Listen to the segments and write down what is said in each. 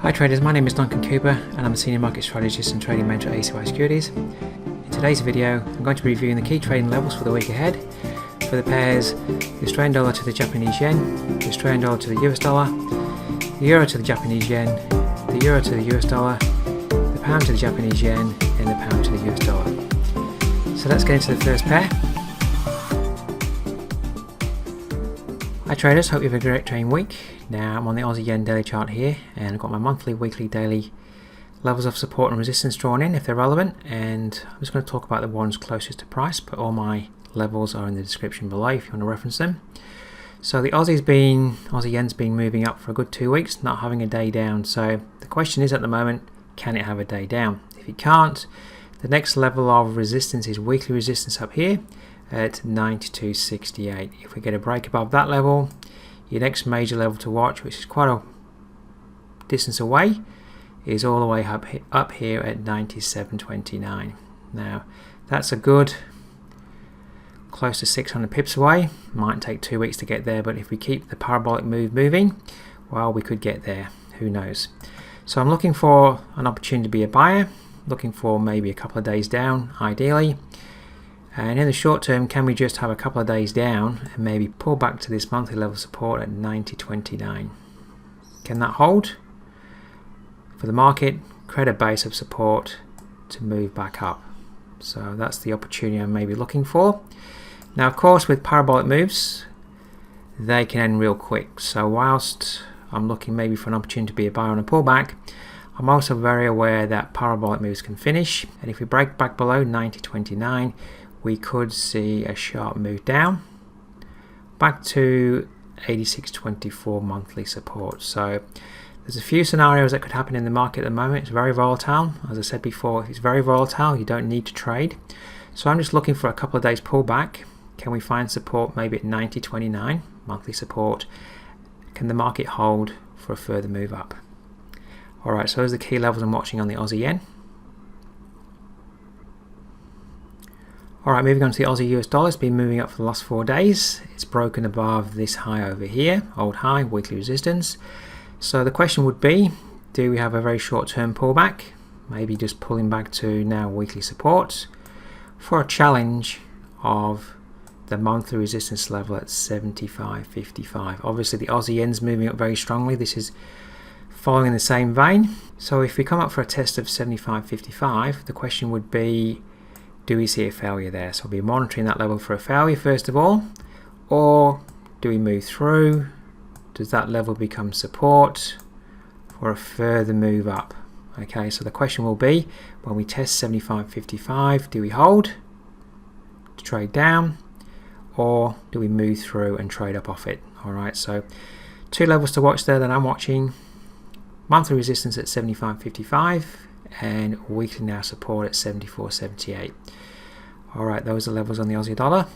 Hi traders, my name is Duncan Cooper and I'm a Senior Market Strategist and Trading Mentor at AUDJPY Securities. In today's video, I'm going to be reviewing the key trading levels for the week ahead for the pairs the Australian dollar to the Japanese yen, the Australian dollar to the US dollar, the euro to the Japanese yen, the euro to the US dollar, the pound to the Japanese yen and the pound to the US dollar. So let's get into the first pair. Hi traders, hope you have a great trading week. Now I'm on the Aussie Yen daily chart here and I've got my monthly, weekly, daily levels of support and resistance drawn in if they're relevant, and I'm just going to talk about the ones closest to price, but all my levels are in the description below if you want to reference them. So the Aussie Yen's been moving up for a good 2 weeks, not having a day down. So the question is at the moment, can it have a day down? If it can't, the next level of resistance is weekly resistance up here at 92.68. If we get a break above that level, your next major level to watch, which is quite a distance away, is all the way up here at 97.29. Now that's a good close to 600 pips away. Might take 2 weeks to get there, but if we keep the parabolic move moving, well, we could get there, who knows. So I'm looking for an opportunity to be a buyer, looking for maybe a couple of days down ideally. And in the short term, can we just have a couple of days down and maybe pull back to this monthly level support at 90.29? Can that hold? For the market, create a base of support to move back up. So that's the opportunity I'm maybe looking for. Now, of course, with parabolic moves, they can end real quick. So whilst I'm looking maybe for an opportunity to be a buyer on a pullback, I'm also very aware that parabolic moves can finish. And if we break back below 90.29, we could see a sharp move down back to 86.24 monthly support. So there's a few scenarios that could happen in the market at the moment. It's very volatile. As I said before, if it's very volatile, you don't need to trade. So I'm just looking for a couple of days pullback. Can we find support maybe at 90.29 monthly support? Can the market hold for a further move up? Alright, so those are the key levels I'm watching on the Aussie Yen. Alright, moving on to the Aussie US dollar. It's been moving up for the last 4 days. It's broken above this high over here, old high, weekly resistance. So the question would be, do we have a very short-term pullback? Maybe just pulling back to now weekly support for a challenge of the monthly resistance level at 75.55. Obviously the Aussie Yen's moving up very strongly. This is following in the same vein. So if we come up for a test of 75.55, the question would be, do we see a failure there? So we'll be monitoring that level for a failure first of all, or do we move through? Does that level become support for a further move up? Okay, so the question will be, when we test 75.55, do we hold to trade down, or do we move through and trade up off it? Alright, so 2 levels to watch there that I'm watching. Monthly resistance at 75.55 and weekly now support at 74.78. Alright, those are levels on the Aussie dollar.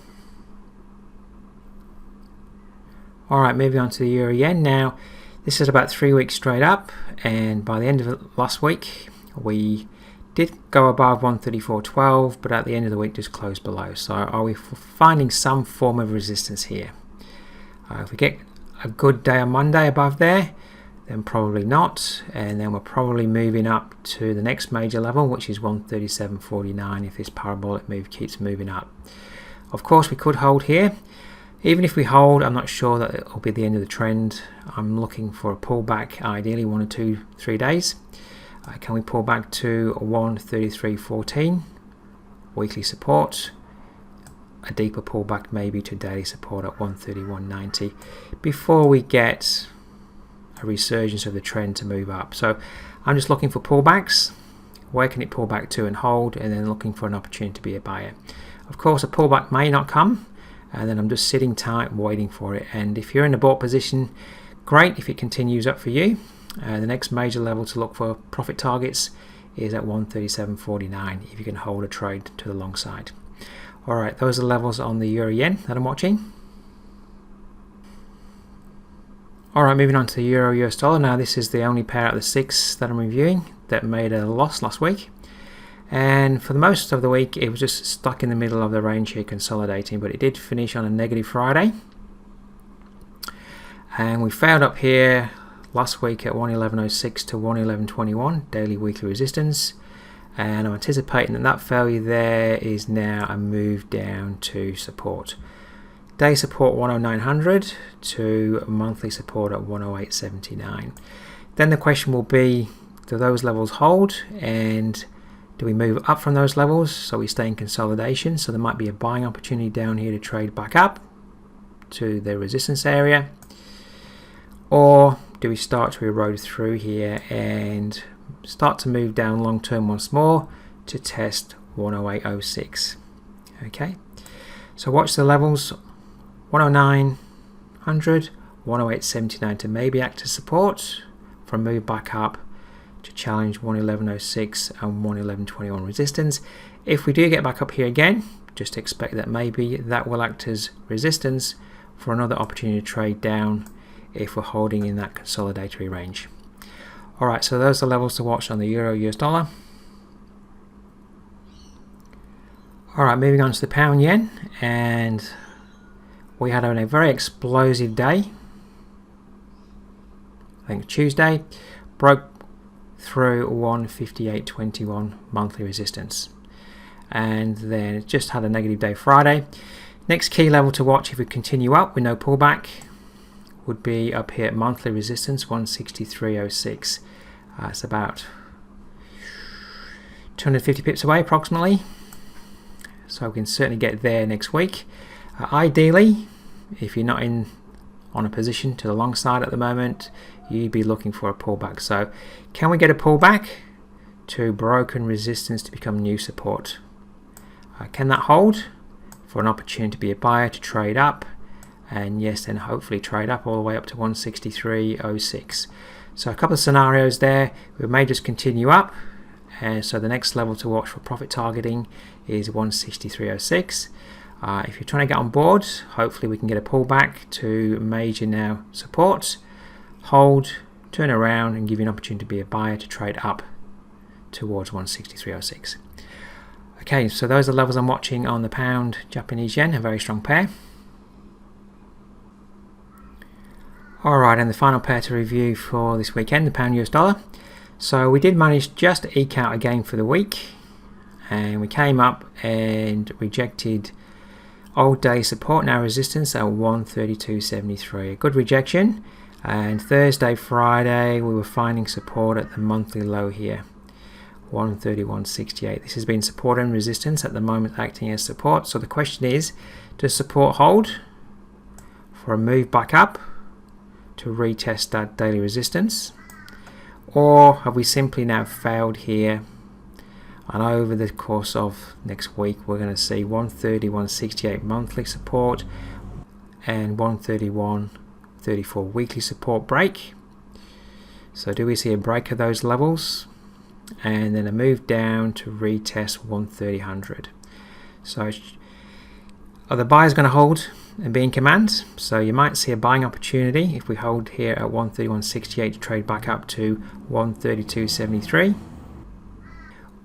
Alright, moving on to the Euro Yen. Now, this is about 3 weeks straight up, and by the end of last week, we did go above 134.12, but at the end of the week just closed below. So are we finding some form of resistance here? If we get a good day on Monday above there, then probably not, and then we're probably moving up to the next major level, which is 137.49 if this parabolic move keeps moving up. Of course, we could hold here. Even if we hold, I'm not sure that it will be the end of the trend. I'm looking for a pullback, ideally 1 or 2, 3 days. Can we pull back to 133.14 weekly support? A deeper pullback maybe to daily support at 131.90 before we get a resurgence of the trend to move up. So I'm just looking for pullbacks. Where can it pull back to and hold, and then looking for an opportunity to be a buyer. Of course, a pullback may not come, and then I'm just sitting tight waiting for it. And if you're in a bought position, great if it continues up for you. The next major level to look for profit targets is at 137.49 if you can hold a trade to the long side. Alright, those are levels on the Euro Yen that I'm watching. Alright, moving on to the Euro US dollar. Now this is the only pair out of the 6 that I'm reviewing that made a loss last week. And for the most of the week it was just stuck in the middle of the range here consolidating, but it did finish on a negative Friday. And we failed up here last week at 111.06 to 111.21, daily weekly resistance, and I'm anticipating that that failure there is now a move down to support. Day support 10900 to monthly support at 108.79. Then the question will be, do those levels hold, and do we move up from those levels so we stay in consolidation? So there might be a buying opportunity down here to trade back up to the resistance area, or do we start to erode through here and start to move down long term once more to test 108.06? Okay, so watch the levels 10900, 108.79 to maybe act as support for a move back up to challenge 111.06 and 111.21 resistance. If we do get back up here again, just expect that maybe that will act as resistance for another opportunity to trade down if we're holding in that consolidatory range. Alright, so those are the levels to watch on the euro US dollar. Alright, moving on to the pound yen, and we had a very explosive day. I think Tuesday broke through 158.21 monthly resistance, and then it just had a negative day Friday. Next key level to watch if we continue up with no pullback would be up here at monthly resistance 163.06. It's about 250 pips away approximately, so we can certainly get there next week. Ideally, if you're not on a position to the long side at the moment, you'd be looking for a pullback. So can we get a pullback to broken resistance to become new support? Can that hold for an opportunity to be a buyer to trade up, and yes, then hopefully trade up all the way up to 163.06? So a couple of scenarios there. We may just continue up, and so the next level to watch for profit targeting is 163.06. If you're trying to get on board, hopefully we can get a pullback to major now support, hold, turn around and give you an opportunity to be a buyer to trade up towards 163.06. Okay, so those are the levels I'm watching on the pound Japanese yen, a very strong pair. Alright, and the final pair to review for this weekend, the pound US dollar. So we did manage just to eke out a gain for the week, and we came up and rejected old day support, now resistance at 132.73, a good rejection. And Thursday, Friday, we were finding support at the monthly low here, 131.68. This has been support and resistance at the moment, acting as support. So the question is, does support hold for a move back up to retest that daily resistance, or have we simply now failed here? And over the course of next week, we're going to see 131.68 monthly support and 131.34 weekly support break. So do we see a break of those levels and then a move down to retest 130.100? So are the buyers going to hold and be in command? So you might see a buying opportunity if we hold here at 131.68 to trade back up to 132.73.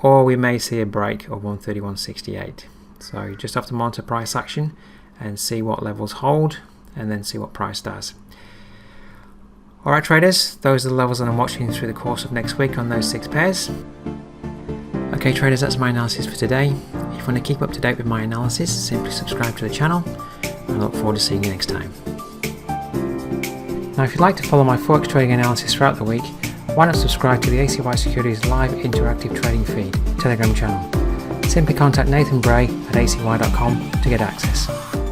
Or we may see a break of 131.68. So you just have to monitor price action and see what levels hold, and then see what price does. Alright traders, those are the levels that I'm watching through the course of next week on those 6 pairs. Okay traders, that's my analysis for today. If you want to keep up to date with my analysis, simply subscribe to the channel, and I look forward to seeing you next time. Now if you'd like to follow my forex trading analysis throughout the week, why not subscribe to the ACY Securities live interactive trading feed Telegram channel. Simply contact Nathan.bray at acy.com to get access.